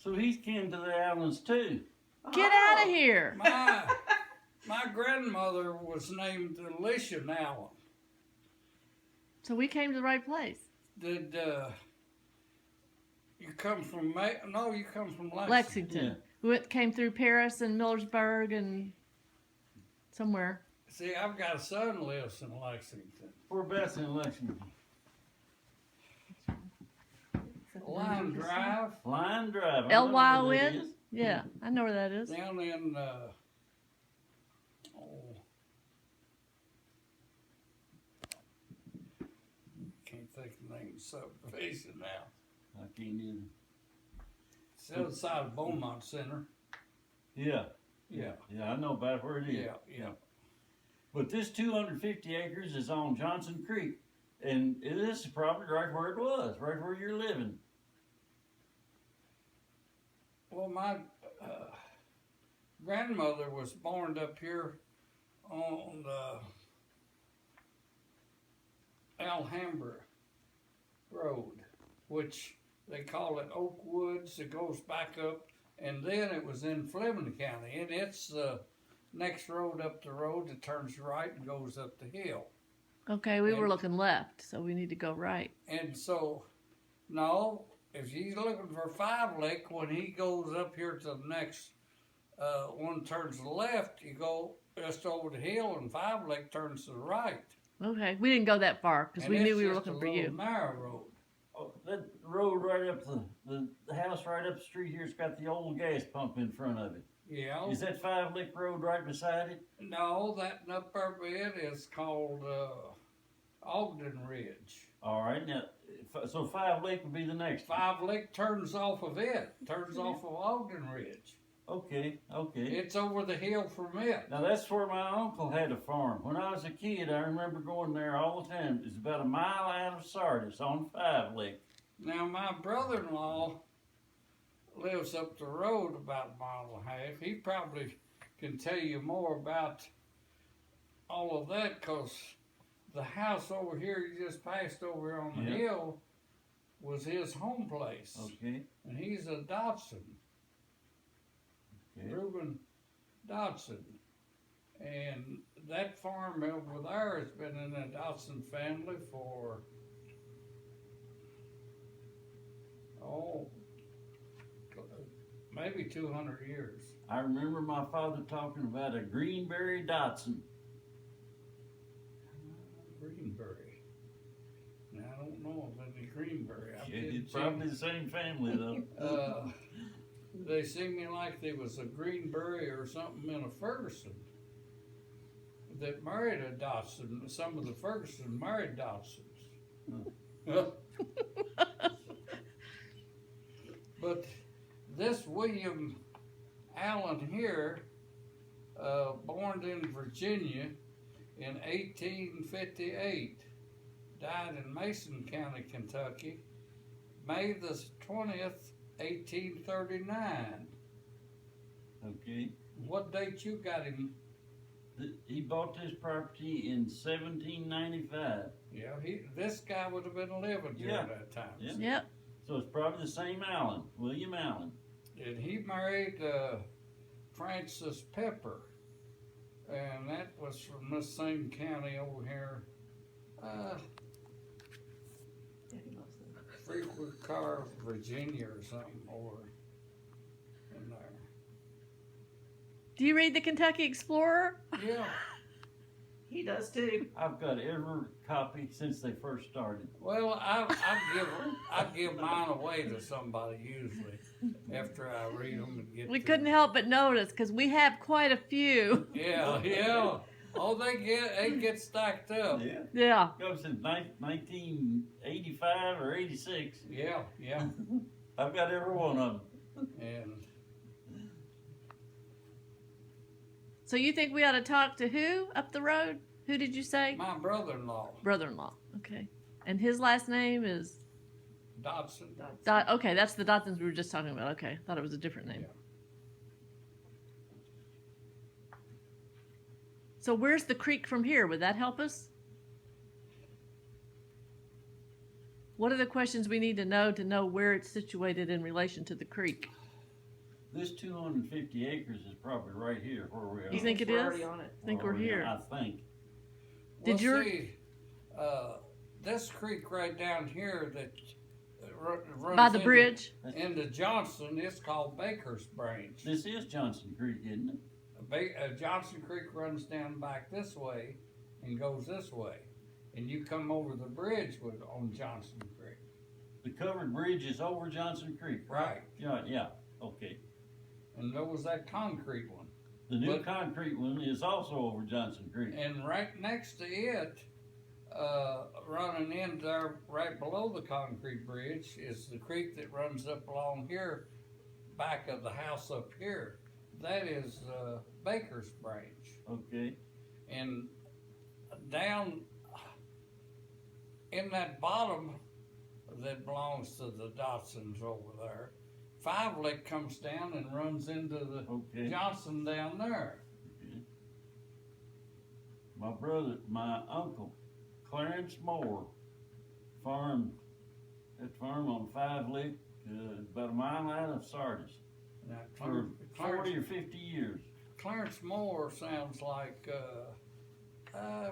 So he's kin to the Allens too. Get out of here. My grandmother was named Alicia Allen. So we came to the right place. Did you come from No, you come from Lexington. Lexington. We came through Paris and Millersburg and somewhere. See, I've got a son who lives in Lexington. Whereabouts in Lexington? Line Drive. Line Drive. Lyn? Yeah, I know where that is. Down in can't think of the name of the subdivision now. I can't either. It's the other side of Beaumont Center. Yeah. Yeah. Yeah, I know about where it is. Yeah. But this 250 acres is on Johnson Creek. And this is probably right where it was, right where you're living. Well, my grandmother was born up here on the Alhambra Road, which they call it Oak Woods. It goes back up, and then it was in Fleming County, and it's the next road up the road that turns right and goes up the hill. Okay, we were looking left, so we need to go right. And so, no, if he's looking for Five Lick, when he goes up here to the next one turns to the left, you go just over the hill, and Five Lick turns to the right. Okay, we didn't go that far because we knew we were looking for you. Narrow road. Oh, that road right up the house right up the street here's got the old gas pump in front of it. Yeah. Is that 5 Lick Road right beside it? No, that upper bit is called Ogden Ridge. All right, now, so 5 Lick would be the next one. 5 Lick turns off of it, turns off of Ogden Ridge. Okay. It's over the hill from it. Now that's where my uncle had a farm. When I was a kid, I remember going there all the time. It's about a mile out of Sardis on 5 Lick. Now my brother-in-law lives up the road about a mile and a half. He probably can tell you more about all of that, because the house over here you just passed over on the hill was his home place. Okay. And he's a Dodson. Okay. Reuben Dodson. And that farm over there has been in the Dodson family for, maybe 200 years. I remember my father talking about a Greenberry Dotson. Greenberry. Now, I don't know of any Greenberry. It's probably the same family, though. They seem me like there was a Greenberry or something in a Ferguson that married a Dotson. Some of the Ferguson married Dotsons. But this William Allen here, born in Virginia in 1858, died in Mason County, Kentucky, May the 20th, 1839. Okay. What date you got him? He bought this property in 1795. Yeah, this guy would have been living during that time. Yeah. Yep. So it's probably the same Allen, William Allen. And he married Frances Pepper, and that was from this same county over here. Freeport Car, Virginia or something over in there. Do you read the Kentucky Explorer? Yeah. He does too. I've got every copy since they first started. Well, I give mine away to somebody usually after I read them and get. We couldn't help but notice because we have quite a few. Yeah. Oh, they get stacked up. Yeah. Goes since 1985 or 86. Yeah. I've got every one of them. And So you think we ought to talk to who up the road? Who did you say? my brother-in-law, Brother-in-law. Okay. And his last name is? Dodson. Okay, that's the Dotsons we were just talking about. Okay, thought it was a different name. Yeah. So where's the creek from here? Would that help us? What are the questions we need to know where it's situated in relation to the creek? This 250 acres is probably right here where we are. You think it We're is? already on it. I think Where we're we are, here. I think. Did your- See, this creek right down here that runs By the into- bridge? into Johnson, it's called Baker's Branch. This is Johnson Creek, isn't it? Johnson Creek runs down back this way and goes this way, and you come over the bridge on Johnson Creek. The covered bridge is over Johnson Creek, right? Yeah, okay. And there was that concrete one. The new But- concrete one is also over Johnson Creek. And right next to it, running in there, right below the concrete bridge, is the creek that runs up along here, back of the house up here. That is Baker's Branch. Okay. And down in that bottom that belongs to the Dotsons over there, Five Lick comes down and runs into the Okay. Johnson down there. My uncle, Clarence Moore, farmed that farm on Five Lick, about a mile out of Sardis, Now, for 40 or 50 years. Clarence Moore sounds like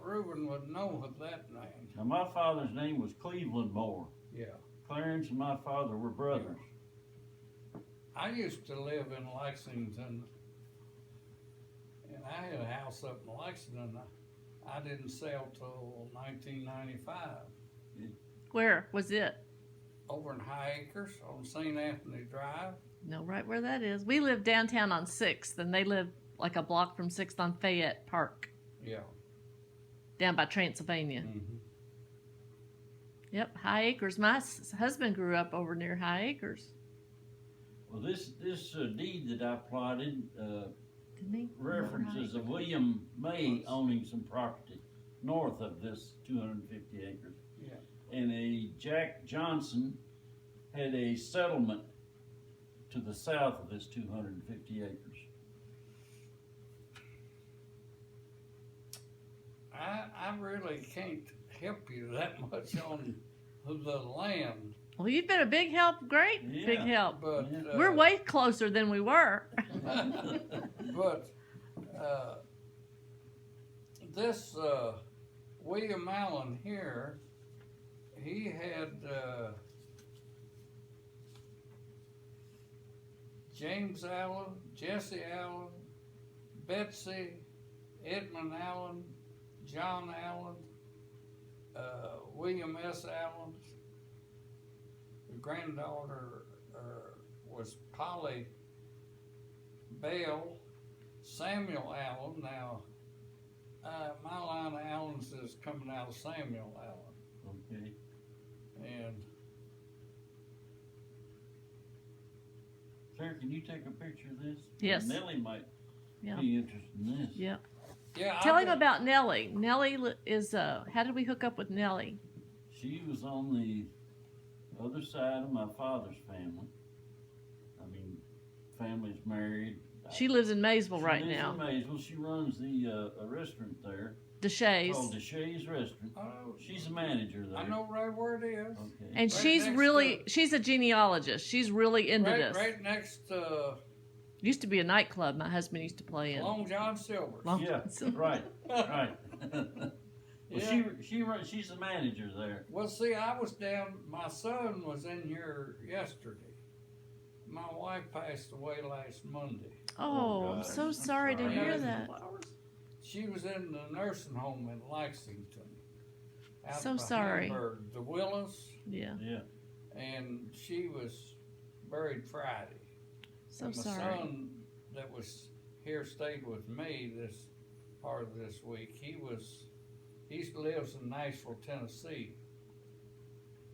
Reuben would know of that name. Now, my father's name was Cleveland Moore. Yeah. Clarence and my father were brothers. I used to live in Lexington, and I had a house up in Lexington. I didn't sell till 1995. Where was it? Over in High Acres on St. Anthony Drive. No, right where that is. We live downtown on 6th, and they live like a block from 6th on Fayette Park, Yeah. down by Transylvania. Mm-hmm. Yep, High Acres. My husband grew up over near High Acres. Well, this deed that I plotted Didn't he? references a William May owning some property north of this 250 acres. Yeah. And a Jack Johnson had a settlement to the south of this 250 acres. I really can't help you that much on the land, Well, you've been a big help. Great, big Yeah. help. but Yeah. We're way closer than we were. but this William Allen here, he had James Allen, Jesse Allen, Betsy, Edmund Allen, John Allen, William S. Allen. The granddaughter was Polly Bell, Samuel Allen. Now, my line of Allens is coming out of Samuel Allen. Okay. And Sarah, can you take a picture of this? Yes. Nellie might Yeah. be interested in this. Yeah. yeah, Tell him about Nellie. Nellie is, how did we hook up with Nellie? She was on the other side of my father's family. I mean, family's married. She lives in Maysville She right lives now. in Maysville. She runs the a restaurant there Deshays. called Deshays Restaurant. Oh, She's a manager there. I know right where it is. Okay. And Right she's next really, to- she's a genealogist. She's really into Right, this. right next to Used to be a nightclub my husband used to play in. Long John Silver's. Long- Yeah, right, right. Well, Yeah. she's the manager there. Well, see, I was down. My son was in here yesterday. My wife passed away last Monday. Oh, I'm gosh. so I'm sorry to sorry. hear that. She was in the nursing home in Lexington. Out So by sorry. Hamburg, the Willis, Yeah, Yeah. and she was buried Friday. so And my sorry. son that was here stayed with me this part of this week. He lives in Nashville, Tennessee.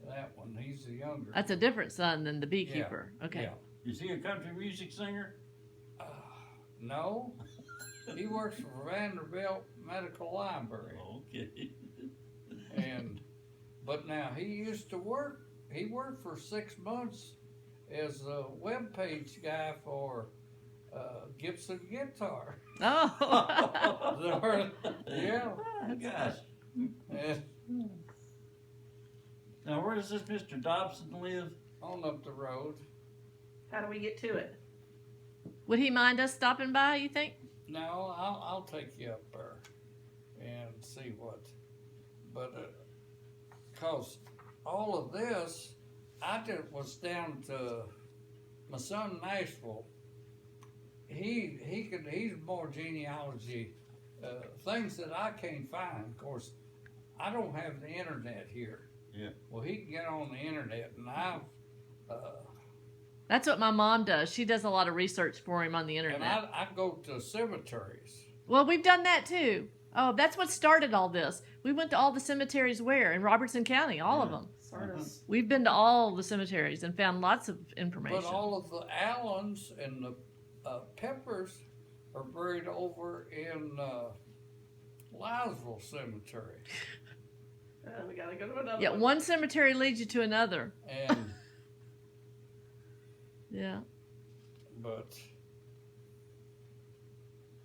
That one, he's the younger. That's a different son than the beekeeper. Okay. Yeah. Is he a country music singer? No, he works for Vanderbilt Medical Library, Okay. but now he used to work. He worked for 6 months as a web page guy for Gibson Guitar. Oh. Yeah. Oh, gosh. And Now, where does this Mr. Dobson live? on up the road. How do we get to it? Would he mind us stopping by, you think? No, I'll take you up there and see what. But cause all of this, I just was down to my son Nashville. He's more genealogy things that I can't find. Of course, I don't have the internet here. Yeah. Well, he can get on the internet, and I've. That's what my mom does. She does a lot of research for him on the And internet. I go to cemeteries. Well, we've done that too. Oh, that's what started all this. We went to all the cemeteries where? In Robertson County, all of them. Sardis. We've been to all the cemeteries and found lots of information. But all of the Allens and the Peppers are buried over in Lysville Cemetery. We gotta go to another Yeah, one. one cemetery leads you to another. And Yeah. but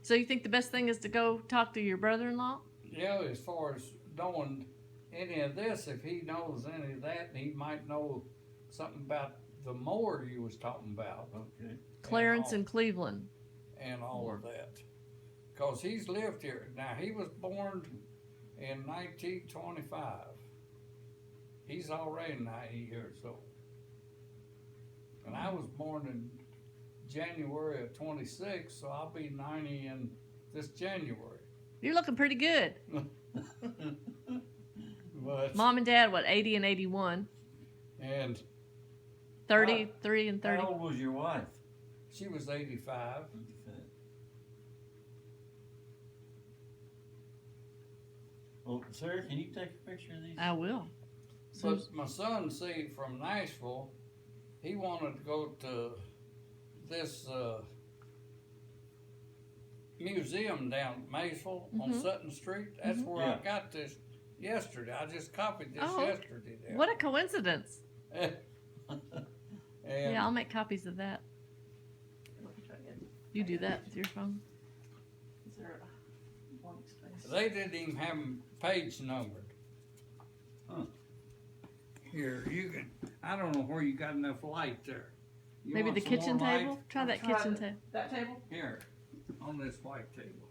So you think the best thing is to go talk to your brother-in-law? yeah, as far as knowing any of this, if he knows any of that, he might know something about the mower you was talking about. Okay. Clarence all- and Cleveland. and all of that. Because he's lived here. Now, he was born in 1925. He's already 90 years old. And I was born in January of 26, so I'll be 90 in this January. You're looking pretty good. But, Mom and Dad, what, 80 and 81? and 33 and 30? How old was your wife? she was 85. Well, sir, can you take a picture of these? I will. But my son, see, from Nashville, he wanted to go to this museum down at Maysville on Mhm. Sutton Street. That's where Yeah. I got this yesterday. I just copied this Oh, yesterday. There. What a coincidence. and Yeah, I'll make copies of that. You do that with your phone. Is there a blank space? they didn't even have them page numbered. Huh. Here, you can. I don't know where you got enough light there. You Maybe want the some more kitchen light? table? Try that Try kitchen the- table. That table? Here, on this white table.